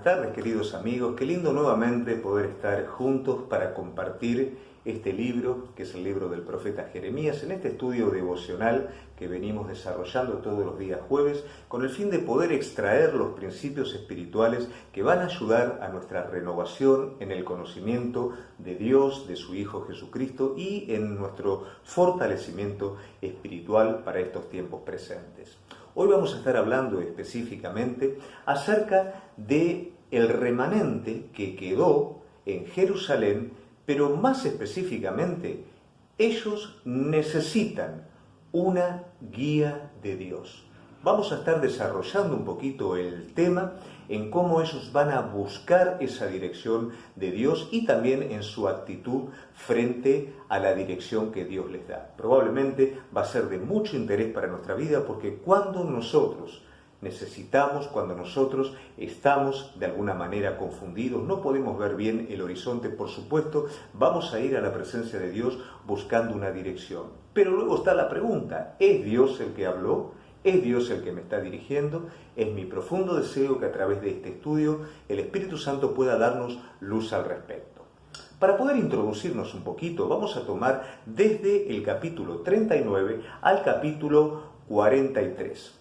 tardes, queridos amigos. Qué lindo nuevamente poder estar juntos para compartir este libro, que es el libro del profeta Jeremías, en este estudio devocional que venimos desarrollando todos los días jueves, con el fin de poder extraer los principios espirituales que van a ayudar a nuestra renovación en el conocimiento de Dios, de su Hijo Jesucristo y en nuestro fortalecimiento espiritual para estos tiempos presentes. Hoy vamos a estar hablando específicamente acerca de el remanente que quedó en Jerusalén, pero más específicamente, ellos necesitan una guía de Dios. Vamos a estar desarrollando un poquito el tema en cómo ellos van a buscar esa dirección de Dios y también en su actitud frente a la dirección que Dios les da. Probablemente va a ser de mucho interés para nuestra vida porque cuando nosotros necesitamos, cuando nosotros estamos de alguna manera confundidos, no podemos ver bien el horizonte, por supuesto, vamos a ir a la presencia de Dios buscando una dirección. Pero luego está la pregunta, ¿es Dios el que habló? ¿Es Dios el que me está dirigiendo? Es mi profundo deseo que a través de este estudio el Espíritu Santo pueda darnos luz al respecto. Para poder introducirnos un poquito, vamos a tomar desde el capítulo 39 al capítulo 43.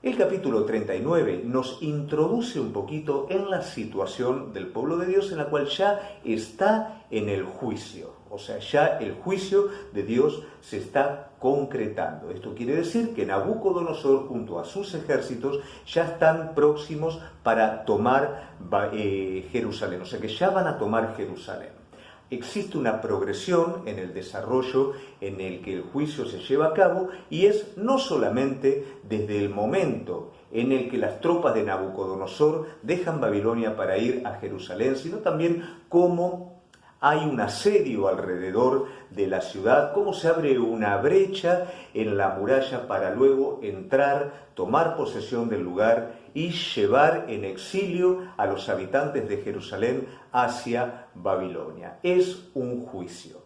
El capítulo 39 nos introduce un poquito en la situación del pueblo de Dios en la cual ya está en el juicio. O sea, ya el juicio de Dios se está concretando. Esto quiere decir que Nabucodonosor junto a sus ejércitos ya están próximos para tomar Jerusalén. O sea, que ya van a tomar Jerusalén. Existe una progresión en el desarrollo en el que el juicio se lleva a cabo y es no solamente desde el momento en el que las tropas de Nabucodonosor dejan Babilonia para ir a Jerusalén, sino también cómo hay un asedio alrededor de la ciudad, cómo se abre una brecha en la muralla para luego entrar, tomar posesión del lugar y llevar en exilio a los habitantes de Jerusalén hacia Babilonia. Es un juicio.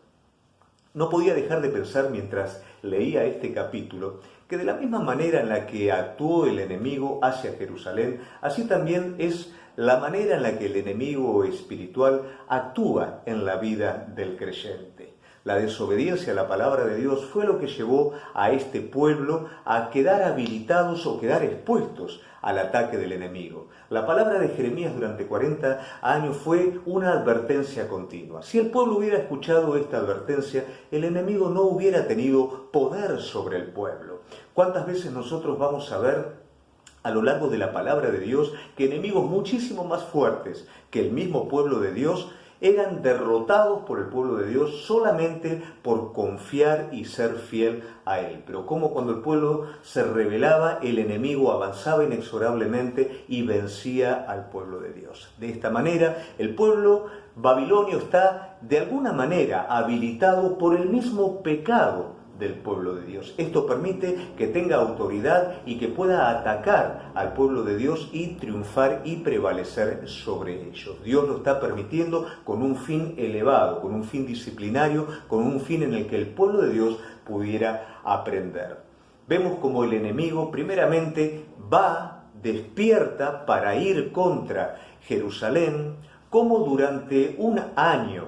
No podía dejar de pensar mientras leía este capítulo que de la misma manera en la que actuó el enemigo hacia Jerusalén, así también es la manera en la que el enemigo espiritual actúa en la vida del creyente. La desobediencia a la palabra de Dios fue lo que llevó a este pueblo a quedar habilitados o quedar expuestos al ataque del enemigo. La palabra de Jeremías durante 40 años fue una advertencia continua. Si el pueblo hubiera escuchado esta advertencia, el enemigo no hubiera tenido poder sobre el pueblo. ¿Cuántas veces nosotros vamos a ver a lo largo de la palabra de Dios que enemigos muchísimo más fuertes que el mismo pueblo de Dios eran derrotados por el pueblo de Dios solamente por confiar y ser fiel a Él? Pero como cuando el pueblo se rebelaba, el enemigo avanzaba inexorablemente y vencía al pueblo de Dios. De esta manera, el pueblo babilonio está de alguna manera habilitado por el mismo pecado del pueblo de Dios. Esto permite que tenga autoridad y que pueda atacar al pueblo de Dios y triunfar y prevalecer sobre ellos. Dios lo está permitiendo con un fin elevado, con un fin disciplinario, con un fin en el que el pueblo de Dios pudiera aprender. Vemos como el enemigo primeramente despierta para ir contra Jerusalén, como durante un año,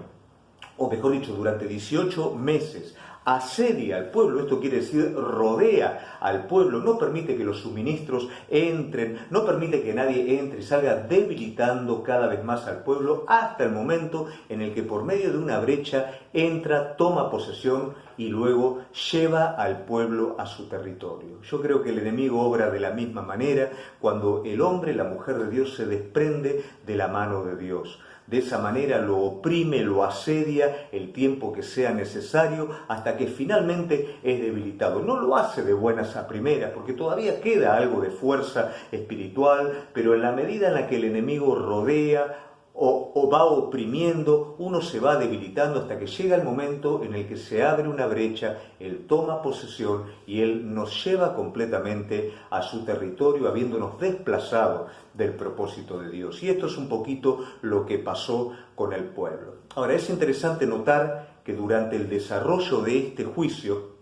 o mejor dicho, durante 18 meses, asedia al pueblo, esto quiere decir rodea al pueblo, no permite que los suministros entren, no permite que nadie entre y salga, debilitando cada vez más al pueblo hasta el momento en el que por medio de una brecha entra, toma posesión y luego lleva al pueblo a su territorio. Yo creo que el enemigo obra de la misma manera cuando el hombre, la mujer de Dios se desprende de la mano de Dios. De esa manera lo oprime, lo asedia el tiempo que sea necesario hasta que finalmente es debilitado. No lo hace de buenas a primeras porque todavía queda algo de fuerza espiritual, pero en la medida en la que el enemigo rodea o va oprimiendo, uno se va debilitando hasta que llega el momento en el que se abre una brecha, él toma posesión y él nos lleva completamente a su territorio, habiéndonos desplazado del propósito de Dios. Y esto es un poquito lo que pasó con el pueblo. Ahora, es interesante notar que durante el desarrollo de este juicio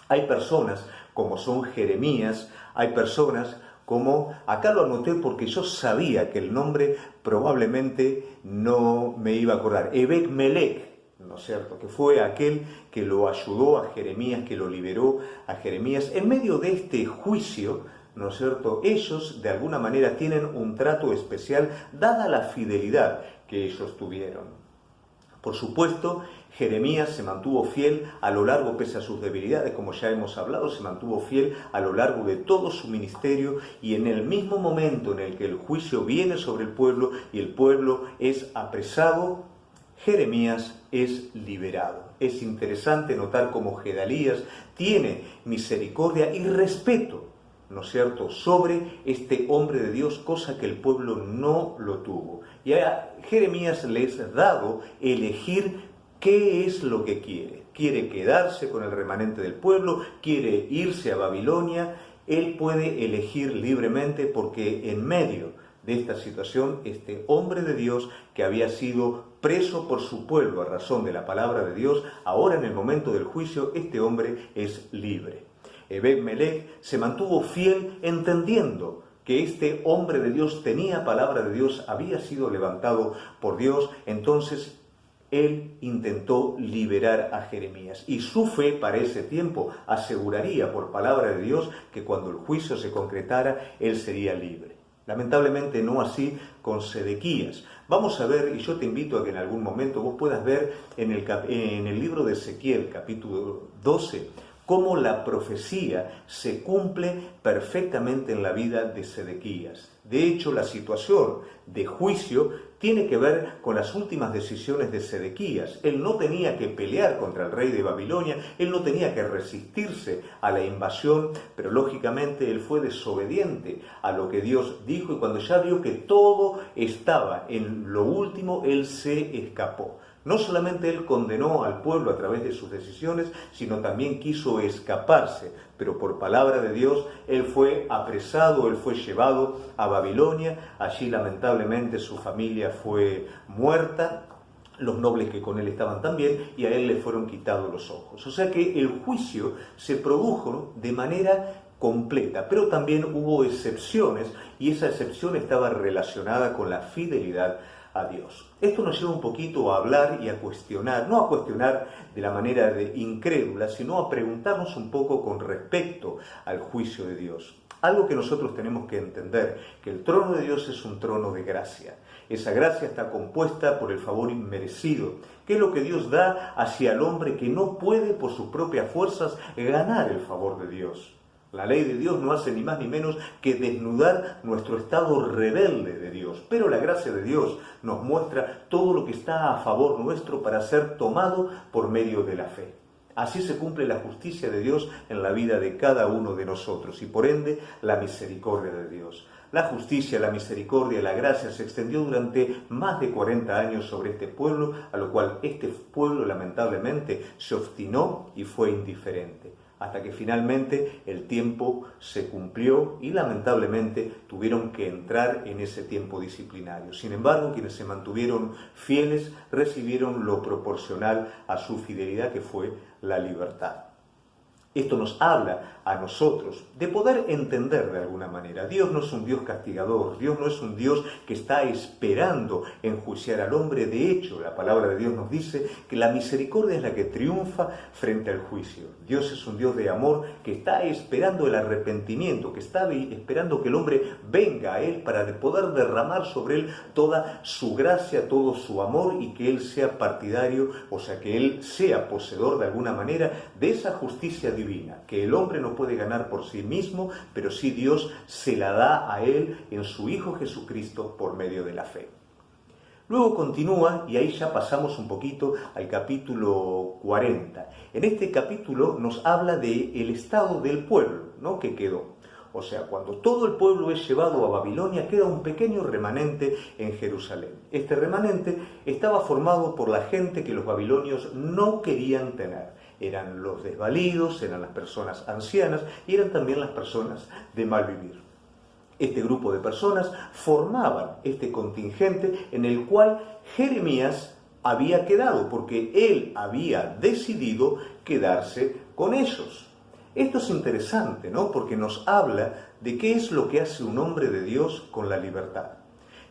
hay personas como son Jeremías, hay personas como, acá lo anoté porque yo sabía que el nombre probablemente no me iba a acordar, Ebed-Melech, ¿no es cierto?, que fue aquel que lo ayudó a Jeremías, que lo liberó a Jeremías. En medio de este juicio, ¿no es cierto?, ellos de alguna manera tienen un trato especial dada la fidelidad que ellos tuvieron. Por supuesto, Jeremías se mantuvo fiel a lo largo, pese a sus debilidades, como ya hemos hablado, se mantuvo fiel a lo largo de todo su ministerio, y en el mismo momento en el que el juicio viene sobre el pueblo y el pueblo es apresado, Jeremías es liberado. Es interesante notar cómo Gedalías tiene misericordia y respeto, ¿no es cierto?, sobre este hombre de Dios, cosa que el pueblo no lo tuvo. Y a Jeremías le es dado elegir qué es lo que quiere. Quiere quedarse con el remanente del pueblo, quiere irse a Babilonia. Él puede elegir libremente, porque en medio de esta situación, este hombre de Dios que había sido preso por su pueblo a razón de la palabra de Dios, ahora en el momento del juicio, este hombre es libre. Ebed-Melech se mantuvo fiel, entendiendo que este hombre de Dios tenía palabra de Dios, había sido levantado por Dios. Entonces él intentó liberar a Jeremías, y su fe para ese tiempo aseguraría por palabra de Dios que cuando el juicio se concretara, él sería libre. Lamentablemente no así con Sedequías. Vamos a ver, y yo te invito a que en algún momento vos puedas ver en el libro de Ezequiel, capítulo 12, cómo la profecía se cumple perfectamente en la vida de Sedequías. De hecho, la situación de juicio tiene que ver con las últimas decisiones de Sedequías. Él no tenía que pelear contra el rey de Babilonia, él no tenía que resistirse a la invasión, pero lógicamente él fue desobediente a lo que Dios dijo, y cuando ya vio que todo estaba en lo último, él se escapó. No solamente él condenó al pueblo a través de sus decisiones, sino también quiso escaparse, pero por palabra de Dios él fue apresado, él fue llevado a Babilonia. Allí lamentablemente su familia fue muerta, los nobles que con él estaban también, y a él le fueron quitados los ojos. O sea que el juicio se produjo de manera completa, pero también hubo excepciones, y esa excepción estaba relacionada con la fidelidad a Dios. Esto nos lleva un poquito a hablar y a cuestionar, no a cuestionar de la manera de incrédula, sino a preguntarnos un poco con respecto al juicio de Dios. Algo que nosotros tenemos que entender, que el trono de Dios es un trono de gracia. Esa gracia está compuesta por el favor inmerecido, que es lo que Dios da hacia el hombre que no puede por sus propias fuerzas ganar el favor de Dios. La ley de Dios no hace ni más ni menos que desnudar nuestro estado rebelde de Dios, pero la gracia de Dios nos muestra todo lo que está a favor nuestro para ser tomado por medio de la fe. Así se cumple la justicia de Dios en la vida de cada uno de nosotros, y por ende la misericordia de Dios. La justicia, la misericordia, la gracia se extendió durante más de 40 años sobre este pueblo, a lo cual este pueblo lamentablemente se obstinó y fue indiferente, hasta que finalmente el tiempo se cumplió y lamentablemente tuvieron que entrar en ese tiempo disciplinario. Sin embargo, quienes se mantuvieron fieles recibieron lo proporcional a su fidelidad, que fue la libertad. Esto nos habla a nosotros de poder entender de alguna manera. Dios no es un Dios castigador, Dios no es un Dios que está esperando enjuiciar al hombre. De hecho, la palabra de Dios nos dice que la misericordia es la que triunfa frente al juicio. Dios es un Dios de amor que está esperando el arrepentimiento, que está esperando que el hombre venga a Él para poder derramar sobre Él toda su gracia, todo su amor, y que Él sea partidario, o sea, que Él sea poseedor de alguna manera de esa justicia divina, que el hombre no puede ganar por sí mismo, pero sí Dios se la da a él en su Hijo Jesucristo por medio de la fe. Luego continúa, y ahí ya pasamos un poquito al capítulo 40. En este capítulo nos habla del estado del pueblo, ¿no?, que quedó. O sea, cuando todo el pueblo es llevado a Babilonia, queda un pequeño remanente en Jerusalén. Este remanente estaba formado por la gente que los babilonios no querían tener. Eran los desvalidos, eran las personas ancianas y eran también las personas de mal vivir. Este grupo de personas formaban este contingente en el cual Jeremías había quedado, porque él había decidido quedarse con ellos. Esto es interesante, ¿no? Porque nos habla de qué es lo que hace un hombre de Dios con la libertad.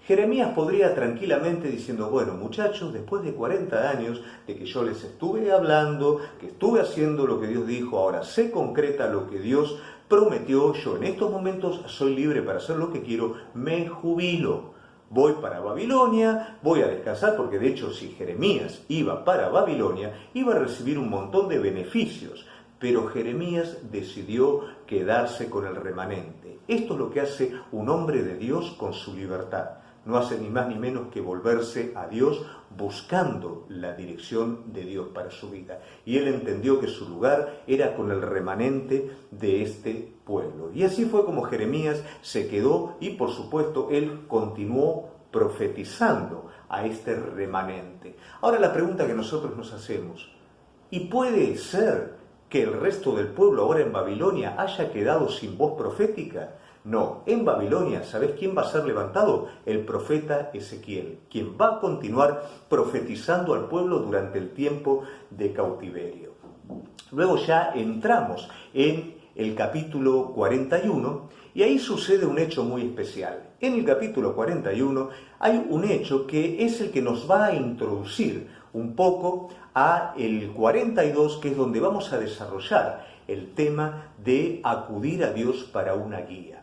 Jeremías podría tranquilamente diciendo, bueno muchachos, después de 40 años de que yo les estuve hablando, que estuve haciendo lo que Dios dijo, ahora se concreta lo que Dios prometió, yo en estos momentos soy libre para hacer lo que quiero, me jubilo. Voy para Babilonia, voy a descansar, porque de hecho si Jeremías iba para Babilonia, iba a recibir un montón de beneficios, pero Jeremías decidió quedarse con el remanente. Esto es lo que hace un hombre de Dios con su libertad. No hace ni más ni menos que volverse a Dios buscando la dirección de Dios para su vida. Y él entendió que su lugar era con el remanente de este pueblo. Y así fue como Jeremías se quedó y por supuesto él continuó profetizando a este remanente. Ahora la pregunta que nosotros nos hacemos, ¿y puede ser que el resto del pueblo ahora en Babilonia haya quedado sin voz profética? No, en Babilonia, ¿sabes quién va a ser levantado? El profeta Ezequiel, quien va a continuar profetizando al pueblo durante el tiempo de cautiverio. Luego ya entramos en el capítulo 41 y ahí sucede un hecho muy especial. En el capítulo 41 hay un hecho que es el que nos va a introducir un poco a el 42, que es donde vamos a desarrollar el tema de acudir a Dios para una guía.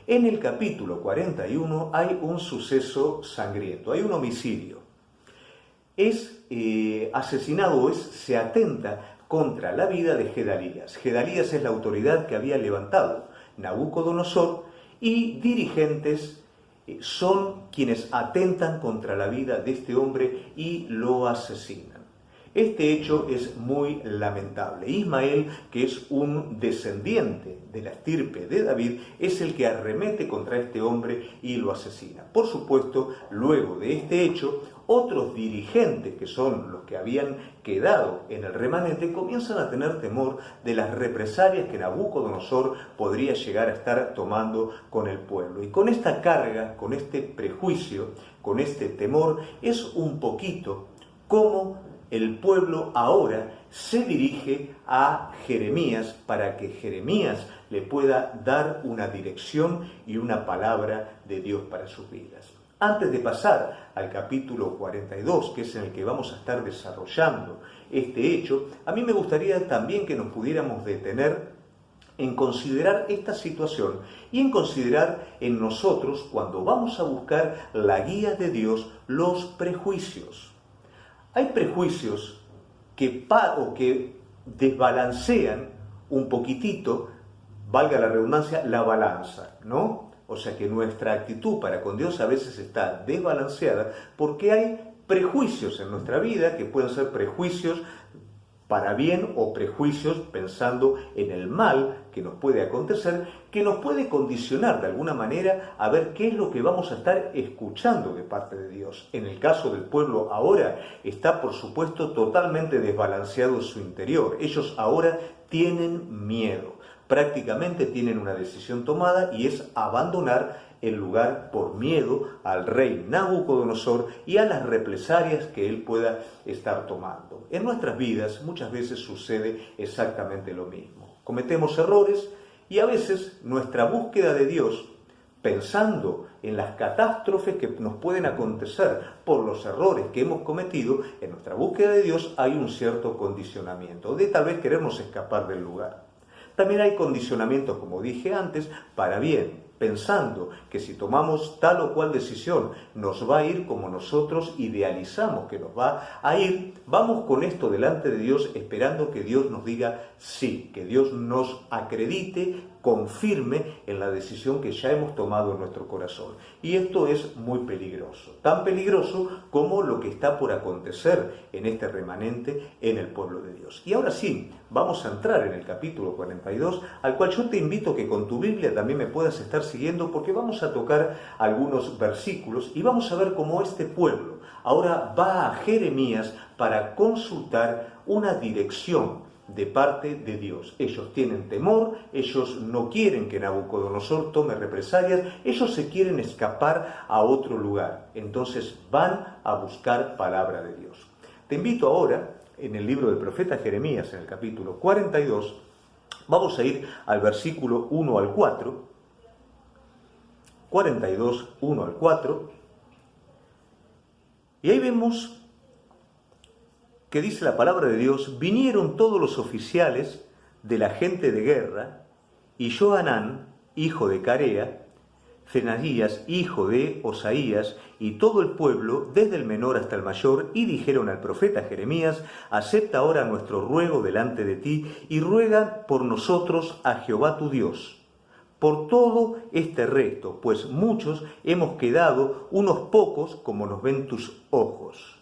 En el capítulo 41 hay un suceso sangriento, hay un homicidio. Es asesinado, se atenta contra la vida de Gedalías. Gedalías es la autoridad que había levantado Nabucodonosor y dirigentes son quienes atentan contra la vida de este hombre y lo asesinan. Este hecho es muy lamentable. Ismael, que es un descendiente de la estirpe de David, es el que arremete contra este hombre y lo asesina. Por supuesto, luego de este hecho, otros dirigentes, que son los que habían quedado en el remanente, comienzan a tener temor de las represalias que Nabucodonosor podría llegar a estar tomando con el pueblo. Y con esta carga, con este prejuicio, con este temor, es un poquito como el pueblo ahora se dirige a Jeremías para que Jeremías le pueda dar una dirección y una palabra de Dios para sus vidas. Antes de pasar al capítulo 42, que es en el que vamos a estar desarrollando este hecho, a mí me gustaría también que nos pudiéramos detener en considerar esta situación y en considerar en nosotros, cuando vamos a buscar la guía de Dios, los prejuicios. Hay prejuicios que desbalancean un poquitito, valga la redundancia, la balanza, ¿no? O sea que nuestra actitud para con Dios a veces está desbalanceada porque hay prejuicios en nuestra vida que pueden ser prejuicios para bien o prejuicios pensando en el mal que nos puede acontecer, que nos puede condicionar de alguna manera a ver qué es lo que vamos a estar escuchando de parte de Dios. En el caso del pueblo ahora está, por supuesto, totalmente desbalanceado su interior. Ellos ahora tienen miedo, prácticamente tienen una decisión tomada y es abandonar el lugar por miedo al rey Nabucodonosor y a las represalias que él pueda estar tomando. En nuestras vidas muchas veces sucede exactamente lo mismo. Cometemos errores y a veces nuestra búsqueda de Dios, pensando en las catástrofes que nos pueden acontecer por los errores que hemos cometido, en nuestra búsqueda de Dios hay un cierto condicionamiento, de tal vez querernos escapar del lugar. También hay condicionamientos, como dije antes, para bien, pensando que si tomamos tal o cual decisión nos va a ir como nosotros idealizamos que nos va a ir, vamos con esto delante de Dios esperando que Dios nos diga sí, que Dios nos acredite, confirme en la decisión que ya hemos tomado en nuestro corazón. Y esto es muy peligroso, tan peligroso como lo que está por acontecer en este remanente en el pueblo de Dios. Y ahora sí, vamos a entrar en el capítulo 42, al cual yo te invito que con tu Biblia también me puedas estar siguiendo, porque vamos a tocar algunos versículos y vamos a ver cómo este pueblo ahora va a Jeremías para consultar una dirección de parte de Dios. Ellos tienen temor, ellos no quieren que Nabucodonosor tome represalias, ellos se quieren escapar a otro lugar. Entonces van a buscar palabra de Dios. Te invito ahora, en el libro del profeta Jeremías, en el capítulo 42, Vamos a ir al versículo 1 al 4, 42, 1 al 4, y ahí vemos que dice la palabra de Dios: vinieron todos los oficiales de la gente de guerra, y Johanán, hijo de Carea, Cenaías, hijo de Osaías, y todo el pueblo, desde el menor hasta el mayor, y dijeron al profeta Jeremías: acepta ahora nuestro ruego delante de ti, y ruega por nosotros a Jehová tu Dios, por todo este resto, pues muchos hemos quedado, unos pocos como nos ven tus ojos,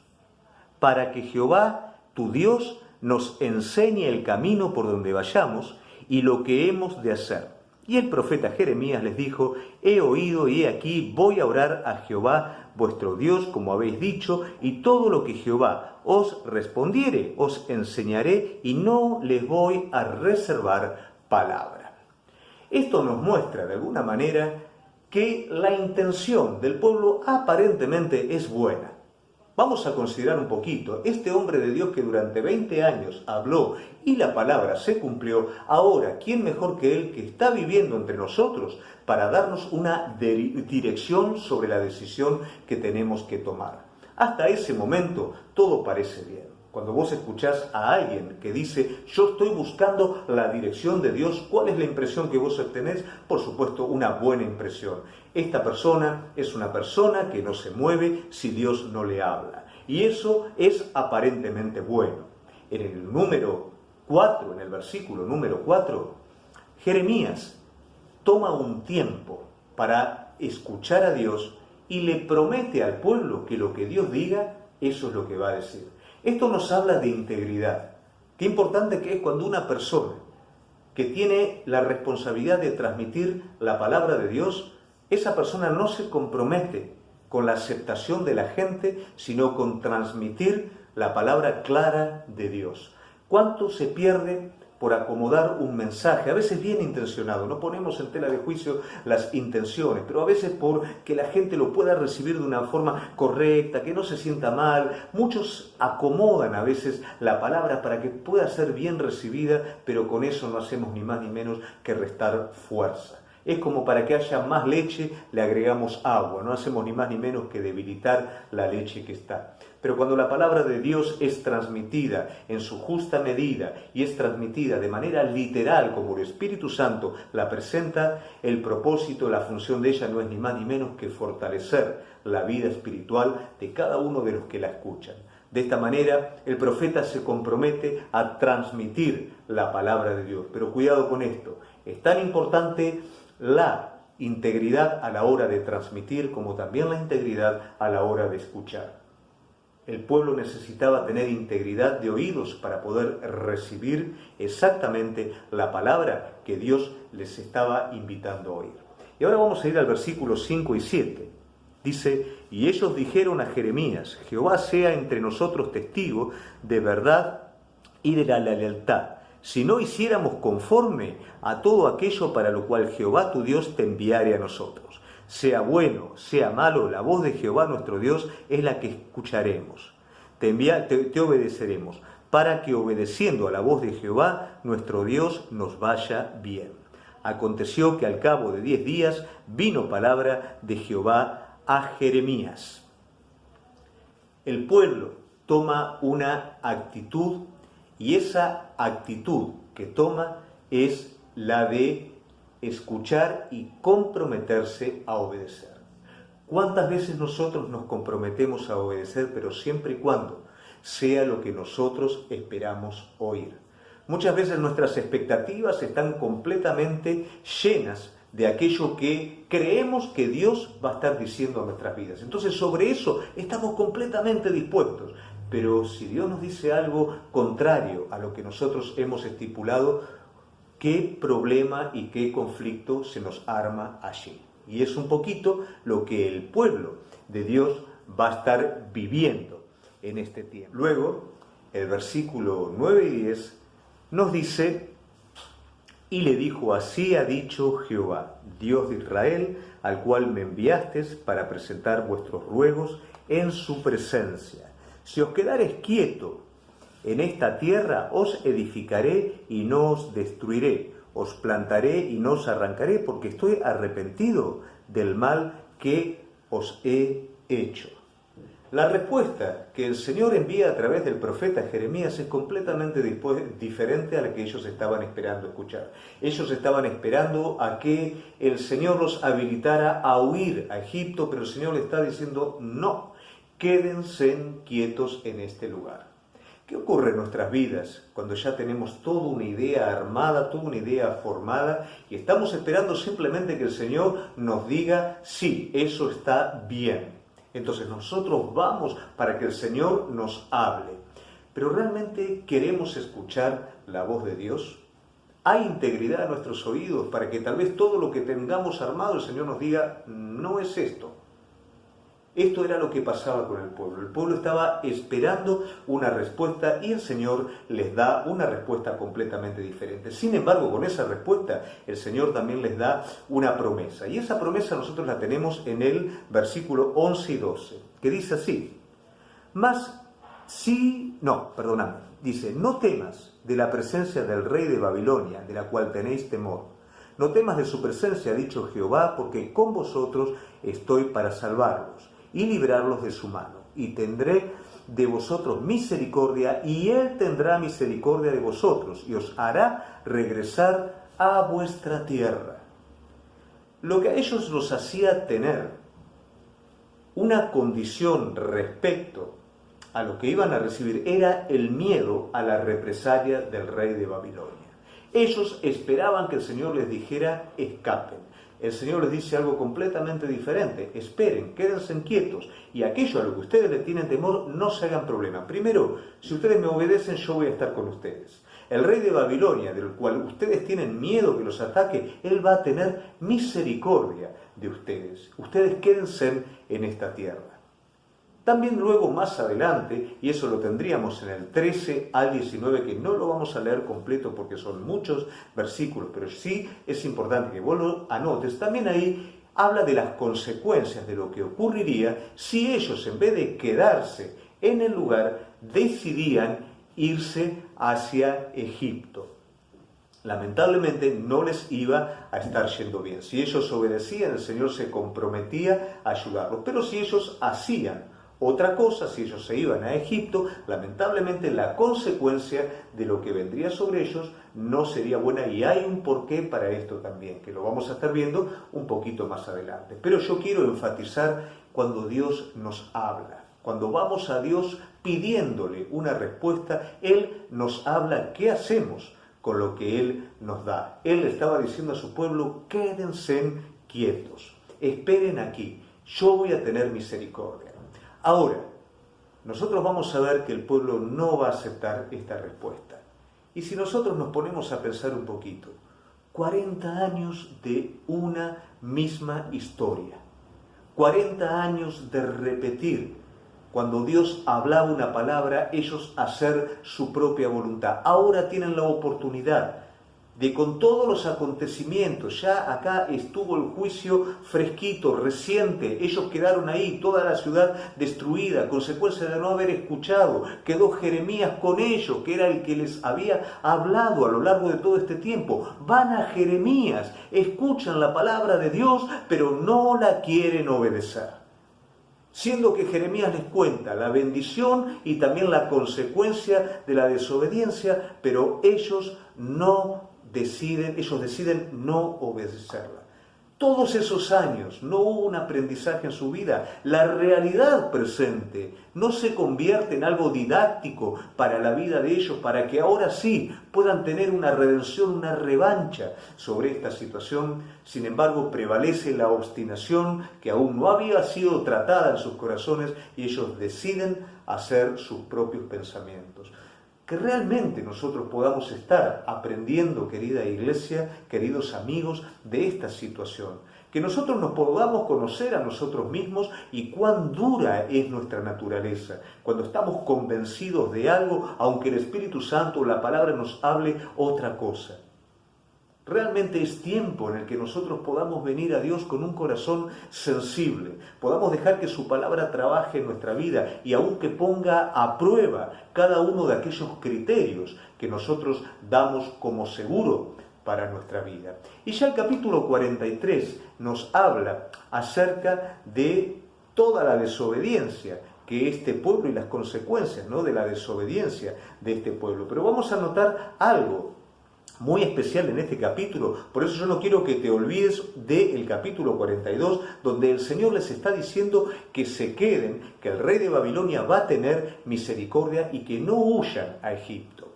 para que Jehová tu Dios nos enseñe el camino por donde vayamos y lo que hemos de hacer. Y el profeta Jeremías les dijo: he oído y he aquí, voy a orar a Jehová vuestro Dios, como habéis dicho, y todo lo que Jehová os respondiere, os enseñaré, y no les voy a reservar palabra. Esto nos muestra de alguna manera que la intención del pueblo aparentemente es buena. Vamos a considerar un poquito, este hombre de Dios que durante 20 años habló y la palabra se cumplió, ahora, ¿quién mejor que él que está viviendo entre nosotros para darnos una dirección sobre la decisión que tenemos que tomar? Hasta ese momento todo parece bien. Cuando vos escuchás a alguien que dice: yo estoy buscando la dirección de Dios, ¿cuál es la impresión que vos obtenés? Por supuesto, una buena impresión. Esta persona es una persona que no se mueve si Dios no le habla. Y eso es aparentemente bueno. En el número 4, en el versículo número 4, Jeremías toma un tiempo para escuchar a Dios y le promete al pueblo que lo que Dios diga, eso es lo que va a decir. Esto nos habla de integridad. Qué importante que es cuando una persona que tiene la responsabilidad de transmitir la palabra de Dios, esa persona no se compromete con la aceptación de la gente, sino con transmitir la palabra clara de Dios. ¿Cuánto se pierde por acomodar un mensaje, a veces bien intencionado? No ponemos en tela de juicio las intenciones, pero a veces por que la gente lo pueda recibir de una forma correcta, que no se sienta mal. Muchos acomodan a veces la palabra para que pueda ser bien recibida, pero con eso no hacemos ni más ni menos que restar fuerza. Es como para que haya más leche, le agregamos agua, no hacemos ni más ni menos que debilitar la leche que está. Pero cuando la palabra de Dios es transmitida en su justa medida y es transmitida de manera literal, como el Espíritu Santo la presenta, el propósito, la función de ella no es ni más ni menos que fortalecer la vida espiritual de cada uno de los que la escuchan. De esta manera, el profeta se compromete a transmitir la palabra de Dios. Pero cuidado con esto, es tan importante la integridad a la hora de transmitir como también la integridad a la hora de escuchar. El pueblo necesitaba tener integridad de oídos para poder recibir exactamente la palabra que Dios les estaba invitando a oír. Y ahora vamos a ir al versículo 5 y 7. Dice: y ellos dijeron a Jeremías: Jehová sea entre nosotros testigo de verdad y de la lealtad, si no hiciéramos conforme a todo aquello para lo cual Jehová tu Dios te enviare a nosotros. Sea bueno, sea malo, la voz de Jehová nuestro Dios es la que escucharemos. Te obedeceremos, para que obedeciendo a la voz de Jehová nuestro Dios nos vaya bien. Aconteció que al cabo de 10 días vino palabra de Jehová a Jeremías. El pueblo toma una actitud, y esa actitud que toma es la de escuchar y comprometerse a obedecer. ¿Cuántas veces nosotros nos comprometemos a obedecer, pero siempre y cuando sea lo que nosotros esperamos oír? Muchas veces nuestras expectativas están completamente llenas de aquello que creemos que Dios va a estar diciendo a nuestras vidas. Entonces, sobre eso estamos completamente dispuestos. Pero si Dios nos dice algo contrario a lo que nosotros hemos estipulado, ¿qué problema y qué conflicto se nos arma allí? Y es un poquito lo que el pueblo de Dios va a estar viviendo en este tiempo. Luego, el versículo 9 y 10 nos dice: y le dijo: así ha dicho Jehová, Dios de Israel, al cual me enviastes para presentar vuestros ruegos en su presencia. Si os quedareis quieto En esta tierra os edificaré y no os destruiré, os plantaré y no os arrancaré, porque estoy arrepentido del mal que os he hecho. La respuesta que el Señor envía a través del profeta Jeremías es completamente diferente a la que ellos estaban esperando escuchar. Ellos estaban esperando a que el Señor los habilitara a huir a Egipto, pero el Señor le está diciendo, no, quédense quietos en este lugar. ¿Qué ocurre en nuestras vidas cuando ya tenemos toda una idea armada, toda una idea formada y estamos esperando simplemente que el Señor nos diga, sí, eso está bien? Entonces nosotros vamos para que el Señor nos hable. ¿Pero realmente queremos escuchar la voz de Dios? ¿Hay integridad en nuestros oídos para que tal vez todo lo que tengamos armado el Señor nos diga, no es esto? Esto era lo que pasaba con el pueblo. El pueblo estaba esperando una respuesta y el Señor les da una respuesta completamente diferente. Sin embargo, con esa respuesta, el Señor también les da una promesa. Y esa promesa nosotros la tenemos en el versículo 11 y 12, que dice así. Dice, no temas de la presencia del rey de Babilonia, de la cual tenéis temor. No temas de su presencia, ha dicho Jehová, porque con vosotros estoy para salvarlos y librarlos de su mano, y tendré de vosotros misericordia, y él tendrá misericordia de vosotros, y os hará regresar a vuestra tierra. Lo que a ellos los hacía tener una condición respecto a lo que iban a recibir era el miedo a la represalia del rey de Babilonia. Ellos esperaban que el Señor les dijera, escapen. El Señor les dice algo completamente diferente. Esperen, quédense quietos. Y aquello a lo que ustedes le tienen temor, no se hagan problema. Primero, si ustedes me obedecen, yo voy a estar con ustedes. El rey de Babilonia, del cual ustedes tienen miedo que los ataque, él va a tener misericordia de ustedes. Ustedes quédense en esta tierra. También luego más adelante, y eso lo tendríamos en el 13 al 19, que no lo vamos a leer completo porque son muchos versículos, pero sí es importante que vos lo anotes, también ahí habla de las consecuencias de lo que ocurriría si ellos, en vez de quedarse en el lugar, decidían irse hacia Egipto. Lamentablemente no les iba a estar yendo bien. Si ellos obedecían, el Señor se comprometía a ayudarlos, pero si ellos hacían otra cosa, si ellos se iban a Egipto, lamentablemente la consecuencia de lo que vendría sobre ellos no sería buena, y hay un porqué para esto también, que lo vamos a estar viendo un poquito más adelante. Pero yo quiero enfatizar cuando Dios nos habla, cuando vamos a Dios pidiéndole una respuesta, Él nos habla qué hacemos con lo que Él nos da. Él estaba diciendo a su pueblo, quédense quietos, esperen aquí, yo voy a tener misericordia. Ahora, nosotros vamos a ver que el pueblo no va a aceptar esta respuesta. Y si nosotros nos ponemos a pensar un poquito, 40 años de una misma historia, 40 años de repetir, cuando Dios hablaba una palabra, ellos hacer su propia voluntad. Ahora tienen la oportunidad de, con todos los acontecimientos, ya acá estuvo el juicio fresquito, reciente, ellos quedaron ahí, toda la ciudad destruida, consecuencia de no haber escuchado, quedó Jeremías con ellos, que era el que les había hablado a lo largo de todo este tiempo. Van a Jeremías, escuchan la palabra de Dios, pero no la quieren obedecer. Siendo que Jeremías les cuenta la bendición y también la consecuencia de la desobediencia, pero ellos deciden no obedecerla. Todos esos años no hubo un aprendizaje en su vida. La realidad presente no se convierte en algo didáctico para la vida de ellos, para que ahora sí puedan tener una redención, una revancha sobre esta situación. Sin embargo, prevalece la obstinación que aún no había sido tratada en sus corazones, y ellos deciden hacer sus propios pensamientos. Que realmente nosotros podamos estar aprendiendo, querida iglesia, queridos amigos, de esta situación. Que nosotros nos podamos conocer a nosotros mismos y cuán dura es nuestra naturaleza. Cuando estamos convencidos de algo, aunque el Espíritu Santo o la palabra nos hable otra cosa. Realmente es tiempo en el que nosotros podamos venir a Dios con un corazón sensible, podamos dejar que su palabra trabaje en nuestra vida y aun que ponga a prueba cada uno de aquellos criterios que nosotros damos como seguro para nuestra vida. Y ya el capítulo 43 nos habla acerca de toda la desobediencia que este pueblo y las consecuencias, ¿no?, de la desobediencia de este pueblo. Pero vamos a notar algo muy especial en este capítulo, por eso yo no quiero que te olvides del capítulo 42, donde el Señor les está diciendo que se queden, que el rey de Babilonia va a tener misericordia y que no huyan a Egipto.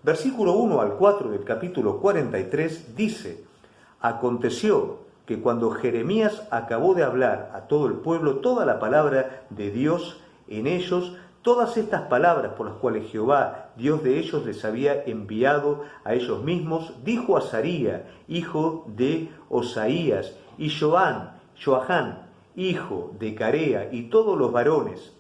Versículo 1 al 4 del capítulo 43 dice: aconteció que cuando Jeremías acabó de hablar a todo el pueblo toda la palabra de Dios en ellos, todas estas palabras por las cuales Jehová, Dios de ellos, les había enviado a ellos mismos, dijo Azaría, hijo de Osaías, y Joahán, hijo de Carea, y todos los varones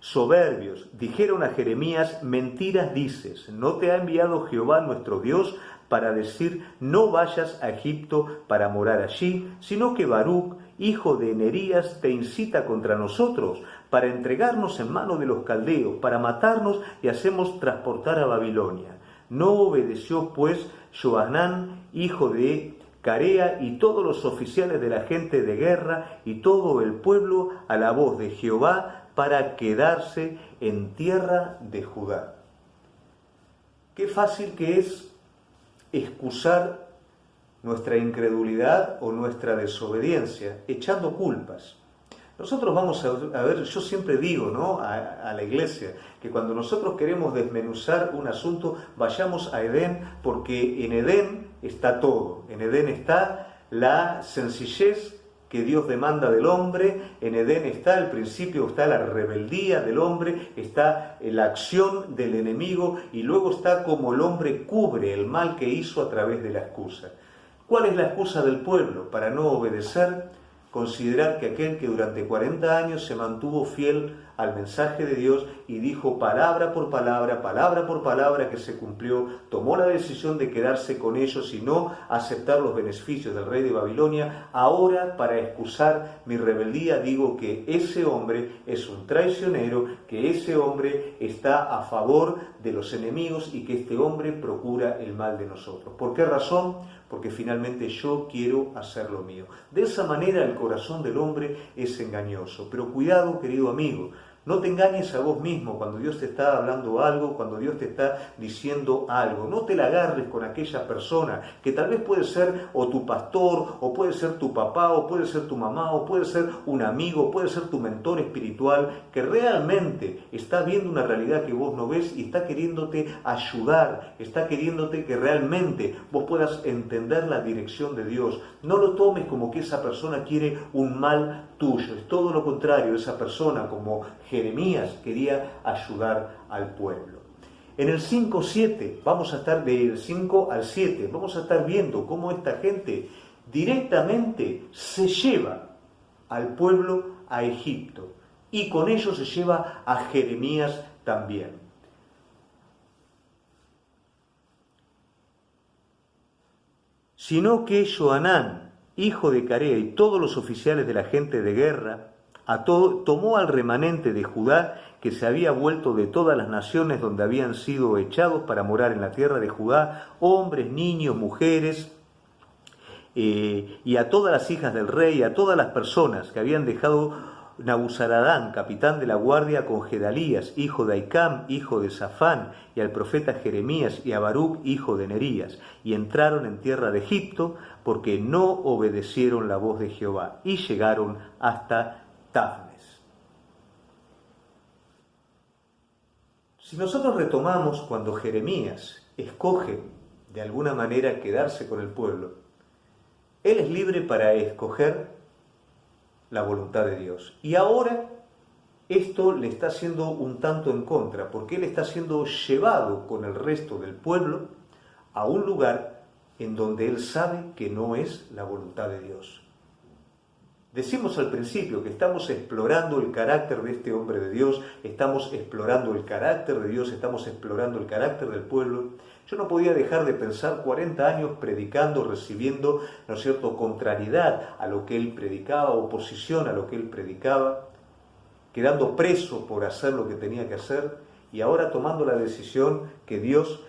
soberbios dijeron a Jeremías: mentiras dices, ¿no te ha enviado Jehová nuestro Dios para decir no vayas a Egipto para morar allí, sino que Baruc, hijo de Nerías, te incita contra nosotros para entregarnos en mano de los caldeos, para matarnos y hacernos transportar a Babilonia? No obedeció pues Johanán, hijo de Carea, y todos los oficiales de la gente de guerra y todo el pueblo a la voz de Jehová para quedarse en tierra de Judá. Qué fácil que es excusar nuestra incredulidad o nuestra desobediencia echando culpas. Nosotros vamos a ver, yo siempre digo, ¿no?, a la iglesia, que cuando nosotros queremos desmenuzar un asunto, vayamos a Edén, porque en Edén está todo. En Edén está la sencillez que Dios demanda del hombre, en Edén está el principio, está la rebeldía del hombre, está la acción del enemigo, y luego está cómo el hombre cubre el mal que hizo a través de la excusa. ¿Cuál es la excusa del pueblo para no obedecer? Considerar que aquel que durante 40 años se mantuvo fiel al mensaje de Dios y dijo palabra por palabra que se cumplió, tomó la decisión de quedarse con ellos y no aceptar los beneficios del rey de Babilonia. Ahora, para excusar mi rebeldía, digo que ese hombre es un traicionero, que ese hombre está a favor de los enemigos y que este hombre procura el mal de nosotros. ¿Por qué razón? Porque finalmente yo quiero hacer lo mío. De esa manera el corazón del hombre es engañoso. Pero cuidado, querido amigo, no te engañes a vos mismo cuando Dios te está hablando algo, cuando Dios te está diciendo algo. No te la agarres con aquella persona que tal vez puede ser o tu pastor, o puede ser tu papá, o puede ser tu mamá, o puede ser un amigo, puede ser tu mentor espiritual, que realmente está viendo una realidad que vos no ves y está queriéndote ayudar, está queriéndote que realmente vos puedas entender la dirección de Dios. No lo tomes como que esa persona quiere un mal tuyo, es todo lo contrario. Esa persona, como Jeremías, quería ayudar al pueblo. En el 5-7, vamos a estar del 5 al 7, vamos a estar viendo cómo esta gente directamente se lleva al pueblo a Egipto, y con ello se lleva a Jeremías también. Sino que Johanán, hijo de Carea, y todos los oficiales de la gente de guerra, tomó al remanente de Judá, que se había vuelto de todas las naciones donde habían sido echados para morar en la tierra de Judá, hombres, niños, mujeres, y a todas las hijas del rey, a todas las personas que habían dejado Nabuzaradán, capitán de la guardia, con Gedalías, hijo de Ahicam, hijo de Safán, y al profeta Jeremías, y a Baruc, hijo de Nerías, y entraron en tierra de Egipto, porque no obedecieron la voz de Jehová, y llegaron hasta Tafnes. Si nosotros retomamos cuando Jeremías escoge de alguna manera quedarse con el pueblo, él es libre para escoger la voluntad de Dios. Y ahora esto le está haciendo un tanto en contra, porque él está siendo llevado con el resto del pueblo a un lugar en donde él sabe que no es la voluntad de Dios. Decimos al principio que estamos explorando el carácter de este hombre de Dios, estamos explorando el carácter de Dios, estamos explorando el carácter del pueblo. Yo no podía dejar de pensar 40 años predicando, recibiendo, ¿no es cierto?, contrariedad a lo que él predicaba, oposición a lo que él predicaba, quedando preso por hacer lo que tenía que hacer y ahora tomando la decisión que Dios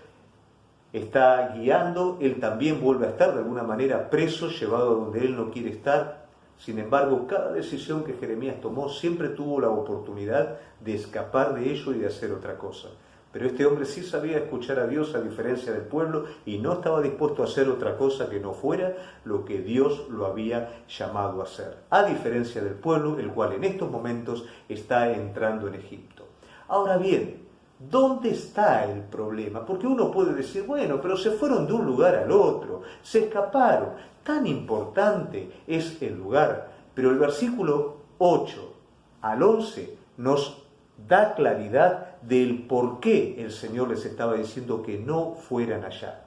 está guiando, él también vuelve a estar de alguna manera preso, llevado a donde él no quiere estar. Sin embargo, cada decisión que Jeremías tomó siempre tuvo la oportunidad de escapar de ello y de hacer otra cosa. Pero este hombre sí sabía escuchar a Dios a diferencia del pueblo y no estaba dispuesto a hacer otra cosa que no fuera lo que Dios lo había llamado a hacer. A diferencia del pueblo, el cual en estos momentos está entrando en Egipto. Ahora bien, ¿dónde está el problema? Porque uno puede decir, bueno, pero se fueron de un lugar al otro, se escaparon. Tan importante es el lugar. Pero el versículo 8 al 11 nos da claridad del por qué el Señor les estaba diciendo que no fueran allá.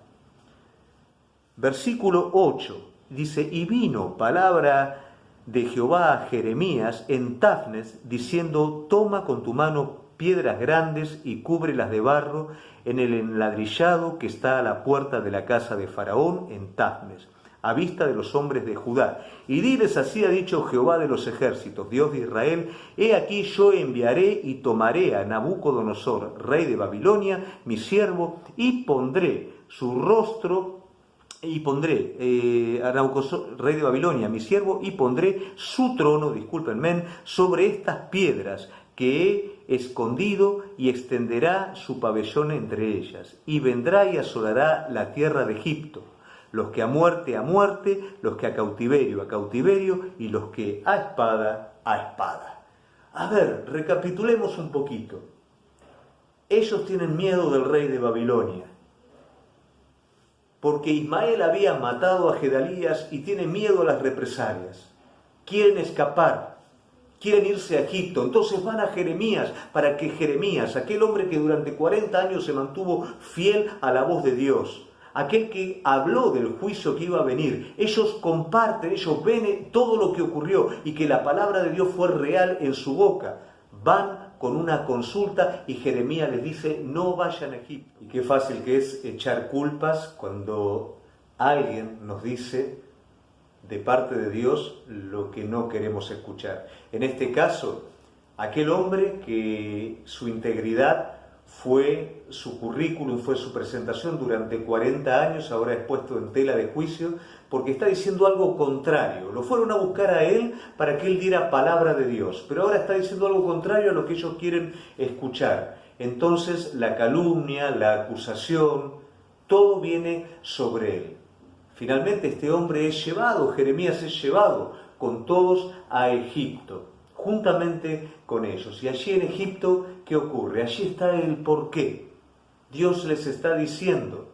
Versículo 8 dice, y vino palabra de Jehová a Jeremías en Tafnes, diciendo, toma con tu mano piedras grandes y cúbrelas de barro en el enladrillado que está a la puerta de la casa de Faraón en Tafnes, a vista de los hombres de Judá. Y diles, así ha dicho Jehová de los ejércitos, Dios de Israel, he aquí yo enviaré y tomaré a Nabucodonosor, rey de Babilonia, mi siervo, y pondré su rostro, y pondré a Nabucodonosor, rey de Babilonia, mi siervo, y pondré su trono, discúlpenme, sobre estas piedras que he escondido, y extenderá su pabellón entre ellas, y vendrá y asolará la tierra de Egipto, los que a muerte, los que a cautiverio, y los que a espada. A ver, recapitulemos un poquito. Ellos tienen miedo del rey de Babilonia, porque Ismael había matado a Gedalías y tienen miedo a las represalias. Quieren escapar, quieren irse a Egipto, entonces van a Jeremías para que Jeremías, aquel hombre que durante 40 años se mantuvo fiel a la voz de Dios, aquel que habló del juicio que iba a venir, ellos comparten, ellos ven todo lo que ocurrió y que la palabra de Dios fue real en su boca. Van con una consulta y Jeremías les dice, no vayan a Egipto. Y qué fácil que es echar culpas cuando alguien nos dice de parte de Dios lo que no queremos escuchar. En este caso, aquel hombre que su integridad fue su currículum, fue su presentación durante 40 años, ahora es puesto en tela de juicio, porque está diciendo algo contrario. Lo fueron a buscar a él para que él diera palabra de Dios, pero ahora está diciendo algo contrario a lo que ellos quieren escuchar. Entonces la calumnia, la acusación, todo viene sobre él. Finalmente este hombre es llevado, Jeremías es llevado con todos a Egipto, juntamente con ellos. Y allí en Egipto, ¿qué ocurre? Allí está el porqué. Dios les está diciendo,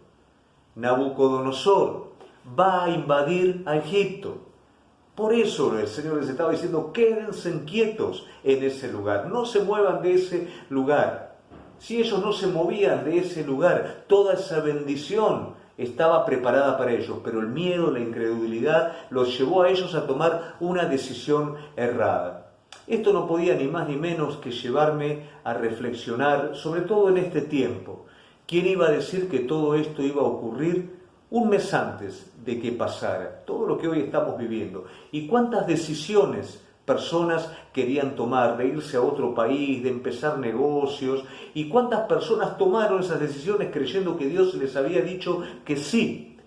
Nabucodonosor va a invadir a Egipto. Por eso el Señor les estaba diciendo, quédense quietos en ese lugar, no se muevan de ese lugar. Si ellos no se movían de ese lugar, toda esa bendición estaba preparada para ellos, pero el miedo, la incredulidad los llevó a ellos a tomar una decisión errada. Esto no podía ni más ni menos que llevarme a reflexionar, sobre todo en este tiempo. ¿Quién iba a decir que todo esto iba a ocurrir un mes antes de que pasara? Todo lo que hoy estamos viviendo. ¿Y cuántas decisiones personas querían tomar, de irse a otro país, de empezar negocios? ¿Y cuántas personas tomaron esas decisiones creyendo que Dios les había dicho que sí?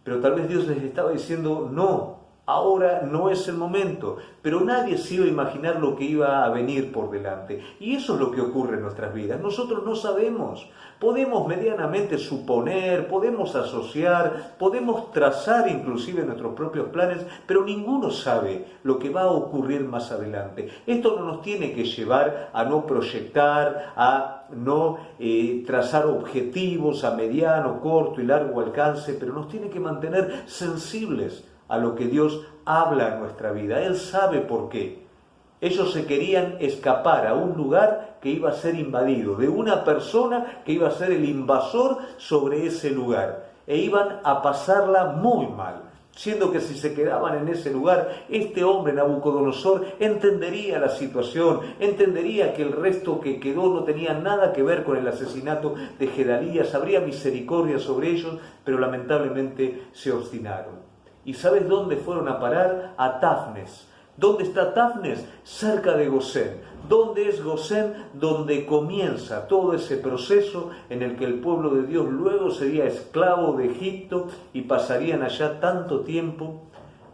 Pero tal vez Dios les estaba diciendo no. Ahora no es el momento, pero nadie se iba a imaginar lo que iba a venir por delante. Y eso es lo que ocurre en nuestras vidas. Nosotros no sabemos. Podemos medianamente suponer, podemos asociar, podemos trazar inclusive nuestros propios planes, pero ninguno sabe lo que va a ocurrir más adelante. Esto no nos tiene que llevar a no proyectar, a no trazar objetivos a mediano, corto y largo alcance, pero nos tiene que mantener sensibles a lo que Dios habla en nuestra vida. Él sabe por qué. Ellos se querían escapar a un lugar que iba a ser invadido, de una persona que iba a ser el invasor sobre ese lugar, e iban a pasarla muy mal. siendo que si se quedaban en ese lugar, este hombre Nabucodonosor entendería la situación, entendería que el resto que quedó no tenía nada que ver con el asesinato de Gedalías, habría misericordia sobre ellos, pero lamentablemente se obstinaron. ¿Y sabes dónde fueron a parar? A Tafnes. ¿Dónde está Tafnes? Cerca de Gosén. ¿Dónde es Gosén? Donde comienza todo ese proceso en el que el pueblo de Dios luego sería esclavo de Egipto y pasarían allá tanto tiempo.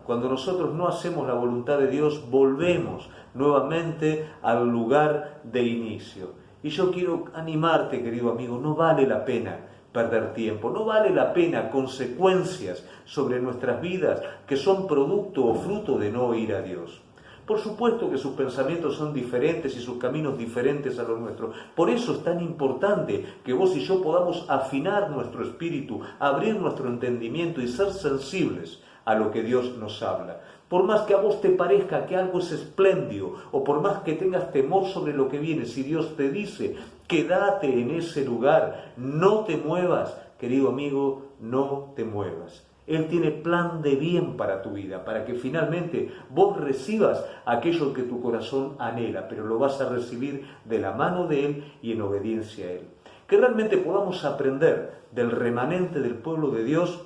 Cuando nosotros no hacemos la voluntad de Dios, volvemos nuevamente al lugar de inicio. Y yo quiero animarte, querido amigo, no vale la pena perder tiempo, no vale la pena consecuencias sobre nuestras vidas que son producto o fruto de no ir a Dios. Por supuesto que sus pensamientos son diferentes y sus caminos diferentes a los nuestros. Por eso es tan importante que vos y yo podamos afinar nuestro espíritu, abrir nuestro entendimiento y ser sensibles a lo que Dios nos habla. Por más que a vos te parezca que algo es espléndido o por más que tengas temor sobre lo que viene, si Dios te dice, quédate en ese lugar, no te muevas, querido amigo, no te muevas. Él tiene plan de bien para tu vida, para que finalmente vos recibas aquello que tu corazón anhela, pero lo vas a recibir de la mano de Él y en obediencia a Él. Que realmente podamos aprender del remanente del pueblo de Dios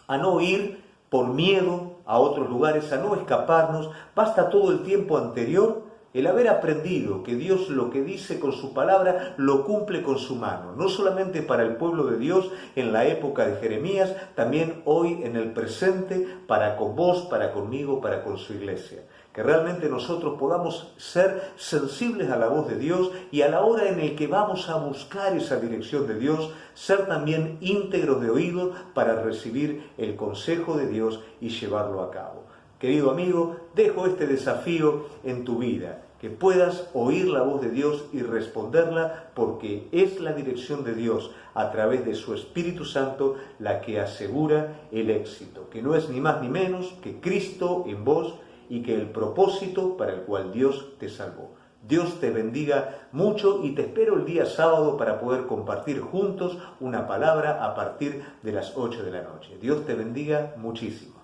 a no ir por miedo a otros lugares, a no escaparnos. Basta todo el tiempo anterior el haber aprendido que Dios lo que dice con su palabra lo cumple con su mano, no solamente para el pueblo de Dios en la época de Jeremías, también hoy en el presente, para con vos, para conmigo, para con su iglesia. Que realmente nosotros podamos ser sensibles a la voz de Dios y a la hora en el que vamos a buscar esa dirección de Dios, ser también íntegros de oído para recibir el consejo de Dios y llevarlo a cabo. Querido amigo, dejo este desafío en tu vida, que puedas oír la voz de Dios y responderla, porque es la dirección de Dios a través de su Espíritu Santo la que asegura el éxito, que no es ni más ni menos que Cristo en vos y que el propósito para el cual Dios te salvó. Dios te bendiga mucho y te espero el día sábado para poder compartir juntos una palabra a partir de las 8 de la noche. Dios te bendiga muchísimo.